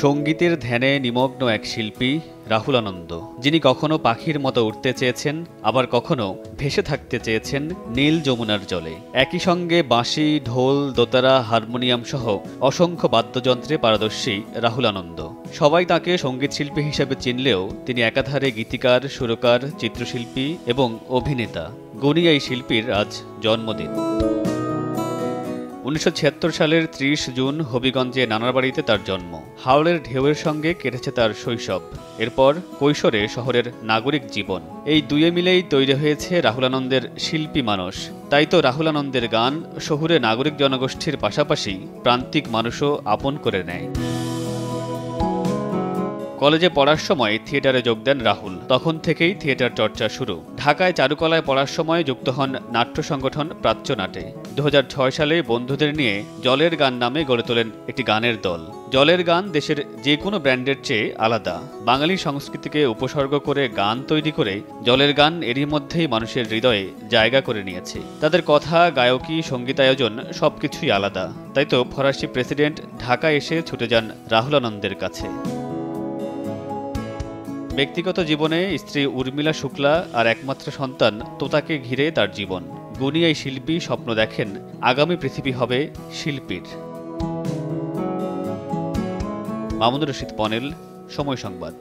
সঙ্গীতের ধ্যানে নিমগ্ন এক শিল্পী রাহুল আনন্দ, যিনি কখনো পাখির মতো উঠতে চেয়েছেন, আবার কখনো ভেসে থাকতে চেয়েছেন নীল যমুনার জলে। একই সঙ্গে বাঁশি, ঢোল, দোতারা, হারমোনিয়াম সহ অসংখ্য বাদ্যযন্ত্রে পারদর্শী রাহুল আনন্দ। সবাই তাকে সঙ্গীতশিল্পী হিসেবে চিনলেও তিনি একাধারে গীতিকার, সুরকার, চিত্রশিল্পী এবং অভিনেতা। গুণী এই শিল্পীর আজ জন্মদিন। 1976 সালের 30 জুন হবিগঞ্জে নানার বাড়িতে তার জন্ম। হাওড়ের ঢেউয়ের সঙ্গে কেটেছে তার শৈশব। এরপর কৈশোরে শহরের নাগরিক জীবন। এই দুয়ে মিলেই তৈরি হয়েছে রাহুল আনন্দের শিল্পী মানস। তাই তো রাহুল আনন্দের গান শহুরে নাগরিক জনগোষ্ঠীর পাশাপাশি প্রান্তিক মানুষও আপন করে নেয়। কলেজে পড়ার সময় থিয়েটারে যোগ দেন রাহুল। তখন থেকেই থিয়েটার চর্চা শুরু। ঢাকায় চারুকলায় পড়ার সময় যুক্ত হন নাট্য সংগঠন প্রাচ্য নাটে। 2006 সালে বন্ধুদের নিয়ে জলের গান নামে গড়ে তোলেন একটি গানের দল। জলের গান দেশের যে কোনো ব্র্যান্ডের চেয়ে আলাদা। বাঙালি সংস্কৃতিকে উপসর্গ করে গান তৈরি করে জলের গান এরই মধ্যেই মানুষের হৃদয়ে জায়গা করে নিয়েছে। তাদের কথা, গায়কী, সঙ্গীতায়োজন সবকিছুই আলাদা। তাই তো ফরাসি প্রেসিডেন্ট ঢাকায় এসে ছুটে যান রাহুল আনন্দের কাছে। ব্যক্তিগত জীবনে স্ত্রী উর্মিলা শুক্লা আর একমাত্র সন্তান তোতাকে ঘিরে তার জীবন। গুণী এই শিল্পী স্বপ্ন দেখেন আগামী পৃথিবী হবে শিল্পীর। মামুনুর রশিদ পনেল, সময় সংবাদ।